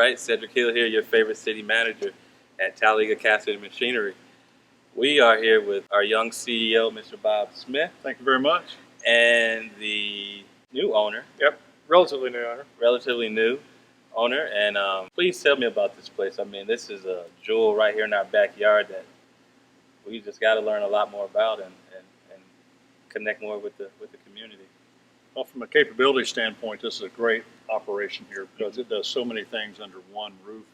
right, Seddrick Hill here, your favorite city manager at Talladega Castle and Machinery. We are here with our young CEO, Mr. Bob Smith. Thank you very much. And the new owner. Yep, relatively new owner. Relatively new owner. And please tell me about this place. I mean, this is a jewel right here in our backyard that we just got to learn a lot more about and connect more with the community. Well, from a capability standpoint, this is a great operation here because it does so many things under one roof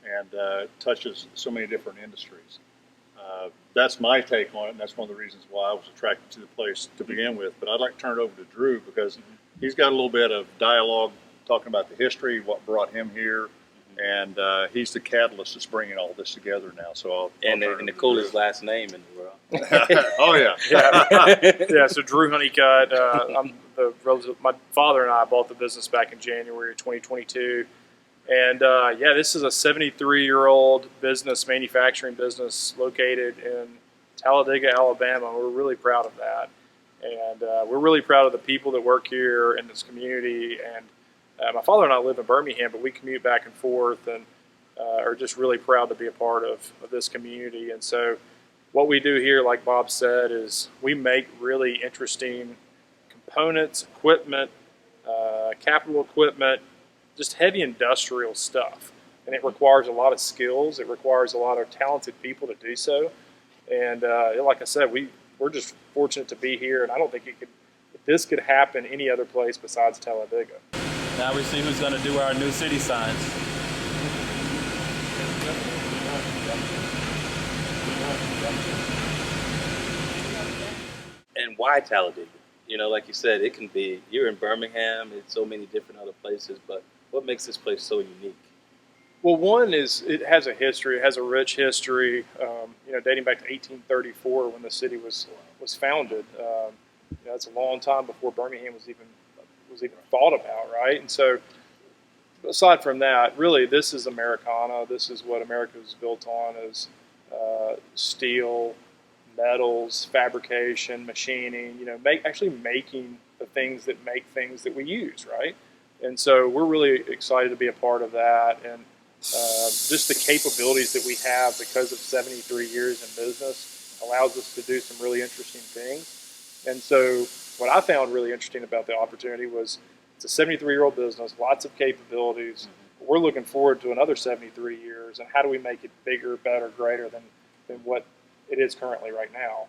and touches so many different industries. That's my take on it, and that's one of the reasons why I was attracted to the place to begin with. But I'd like to turn it over to Drew because he's got a little bit of dialogue talking about the history, what brought him here, and he's the catalyst that's bringing all this together now. So I'll and the coolest last name in the world. Oh yeah, yeah. So Drew Honeycutt. My father and I bought the business back in January of 2022, and this is a 73-year-old business, manufacturing business located in Talladega, Alabama. We're really proud of that, and we're really proud of the people that work here in this community. And my father and I live in Birmingham, but we commute back and forth, and are just really proud to be a part of this community. And so what we do here, like Bob said, is we make really interesting components, equipment, capital equipment, just heavy industrial stuff. And it requires a lot of skills. It requires a lot of talented people to do so. And like I said, we're just fortunate to be here, and I don't think this could happen any other place besides Talladega. Now we see who's going to do our new city signs. And why Talladega? You know, like you said, it can be, you're in Birmingham, it's so many different other places, but what makes this place so unique? Well, one is it has a history. It has a rich history, dating back to 1834 when the city was founded. It's a long time before Birmingham was even thought about, right? And so, aside from that, really, this is Americana. This is what America was built on: is steel, metals, fabrication, machining. Actually making the things that make things that we use, right? And so we're really excited to be a part of that, and just the capabilities that we have because of 73 years in business allows us to do some really interesting things. And so what I found really interesting about the opportunity was it's a 73-year-old business, lots of capabilities. We're looking forward to another 73 years, and how do we make it bigger, better, greater than what it is currently right now?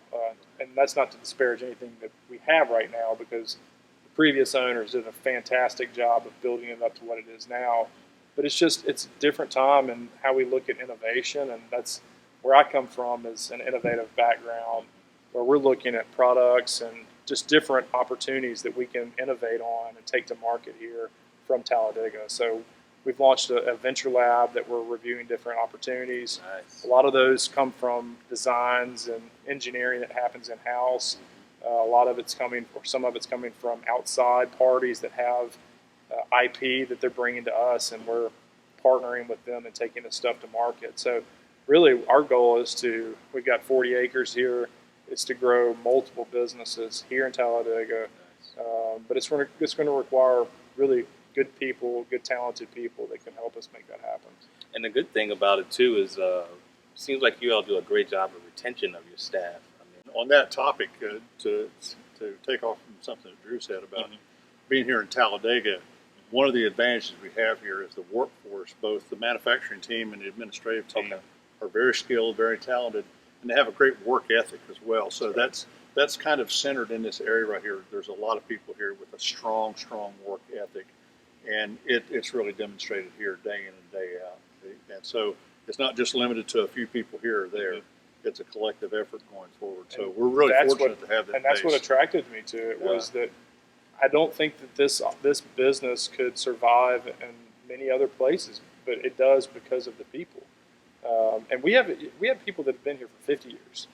And that's not to disparage anything that we have right now, because previous owners did a fantastic job of building it up to what it is now. But it's a different time in how we look at innovation, and that's where I come from, is an innovative background where we're looking at products and just different opportunities that we can innovate on and take to market here from Talladega. So we've launched a venture lab that we're reviewing different opportunities. Nice. A lot of those come from designs and engineering that happens in-house. A lot of it's coming, or some of it's coming from outside parties that have IP that they're bringing to us, and we're partnering with them and taking this stuff to market. So really our goal is we've got 40 acres here, is to grow multiple businesses here in Talladega. But it's going to require really good people, good talented people that can help us make that happen. And the good thing about it too is it seems like you all do a great job of retention of your staff. On that topic, to take off from something that Drew said about being here in Talladega, one of the advantages we have here is the workforce. Both the manufacturing team and the administrative team are very skilled, very talented, and they have a great work ethic as well. So that's kind of centered in this area right here. There's a lot of people here with a strong work ethic, and it's really demonstrated here day in and day out. And so it's not just limited to a few people here or there. It's a collective effort going forward. So we're really fortunate to have that. And that's what attracted me to it, was that I don't think that this business could survive in many other places, but it does because of the people. And we have people that have been here for 50 years.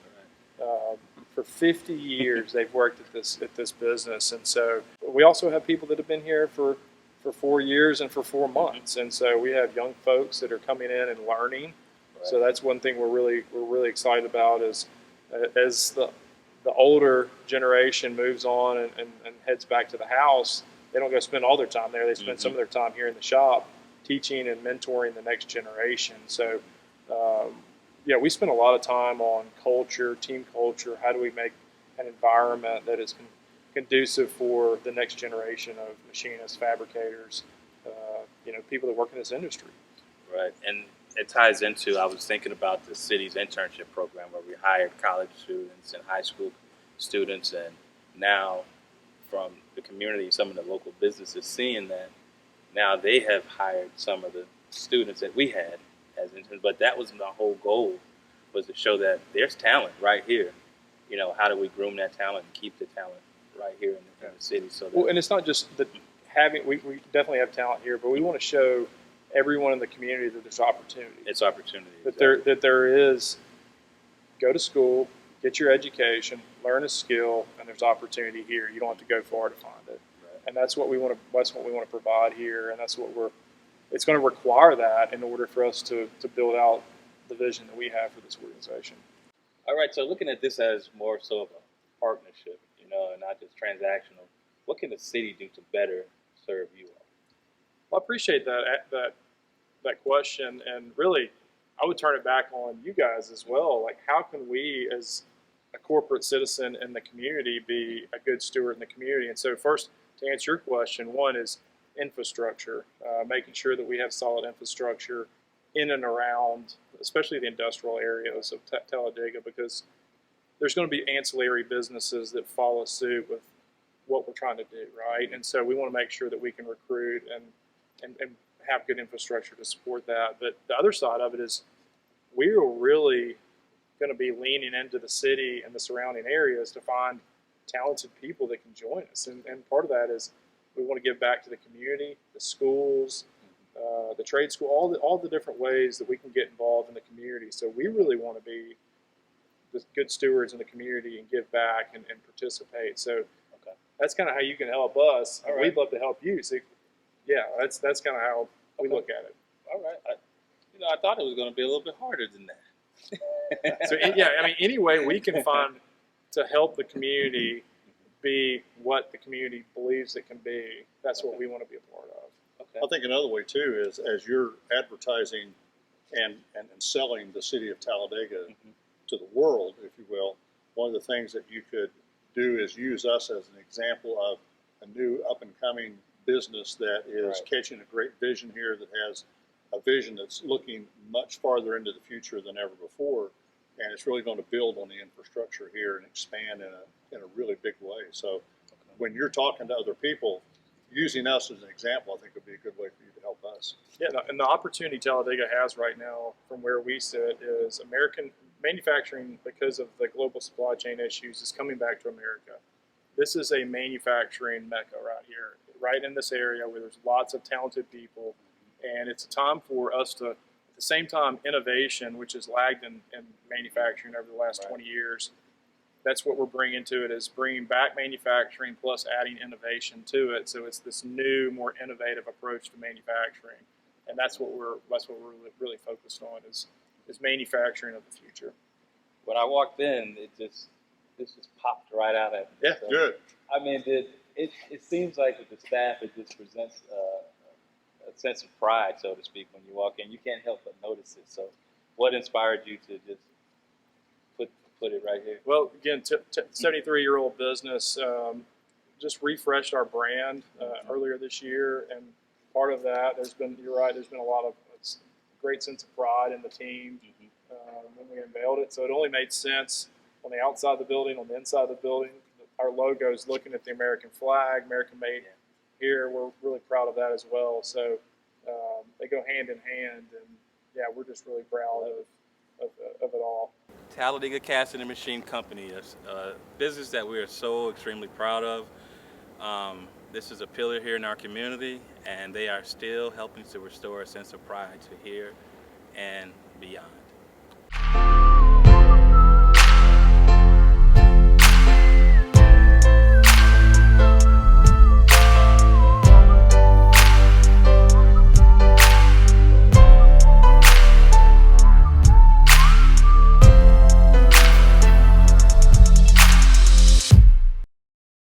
For 50 years, they've worked at this business, and so we also have people that have been here for 4 years and for 4 months. And so we have young folks that are coming in and learning. So that's one thing we're really excited about, is as the older generation moves on and heads back to the house, they don't go spend all their time there. They spend some of their time here in the shop teaching and mentoring the next generation. So, we spend a lot of time on culture, team culture. How do we make an environment that is conducive for the next generation of machinists, fabricators, people that work in this industry? Right, and it ties into, I was thinking about the city's internship program where we hired college students and high school students, and now from the community, some of the local businesses seeing that, now they have hired some of the students that we had as interns, but that was the whole goal, was to show that there's talent right here. How do we groom that talent and keep the talent right here in the city? So that, and it's not just that we definitely have talent here, but we want to show everyone in the community that there's opportunity. It's opportunity. That there is, go to school, get your education, learn a skill, and there's opportunity here. You don't have to go far to find it. Right. And that's what we want to. That's what we want to provide here, and that's what it's going to require that in order for us to build out the vision that we have for this organization. All right. So looking at this as more so of a partnership, and not just transactional, what can the city do to better serve you all? Well, I appreciate that question, and really, I would turn it back on you guys as well. Like, how can we, as a corporate citizen in the community, be a good steward in the community? And so, first, to answer your question, one is infrastructure, making sure that we have solid infrastructure in and around, especially the industrial areas of Talladega, because there's going to be ancillary businesses that follow suit with what we're trying to do, right? And so we want to make sure that we can recruit and have good infrastructure to support that. But the other side of it is we are really going to be leaning into the city and the surrounding areas to find talented people that can join us. And part of that is we want to give back to the community, the schools, the trade school, all the different ways that we can get involved in the community. So we really want to be the good stewards in the community and give back and participate. So that's kind of how you can help us. Right. We'd love to help you. So, yeah, that's kind of how we look at it. All right. I thought it was going to be a little bit harder than that. So, any way we can find to help the community be what the community believes it can be, that's what we want to be a part of. Okay. I think another way, too, is as you're advertising and selling the city of Talladega to the world, if you will, one of the things that you could do is use us as an example of a new up-and-coming business that is catching a great vision here, that has a vision that's looking much farther into the future than ever before, and it's really going to build on the infrastructure here and expand in a really big way. So when you're talking to other people, using us as an example, I think would be a good way for you to help us. Yeah, and the opportunity Talladega has right now from where we sit is American manufacturing, because of the global supply chain issues, is coming back to America. This is a manufacturing mecca right here, right in this area where there's lots of talented people, and it's a time for us to, at the same time, innovation, which has lagged in manufacturing over the last 20 years. That's what we're bringing to it, is bringing back manufacturing plus adding innovation to it. So it's this new, more innovative approach to manufacturing, and that's what we're really focused on is manufacturing of the future. When I walked in, this just popped right out at me. Yeah, so, good. I mean, it seems like with the staff, it just presents a sense of pride, so to speak, when you walk in. You can't help but notice it. So what inspired you to just put it right here? Well, again, 73-year-old business, just refreshed our brand earlier this year, and part of that, you're right, there's been a lot of great sense of pride in the team when we unveiled it. So it only made sense on the outside of the building, on the inside of the building. Our logo is looking at the American flag, American made here. We're really proud of that as well. So they go hand in hand, and yeah, we're just really proud of it all. Talladega Casting and Machine Company is a business that we are so extremely proud of. This is a pillar here in our community, and they are still helping to restore a sense of pride to here and beyond.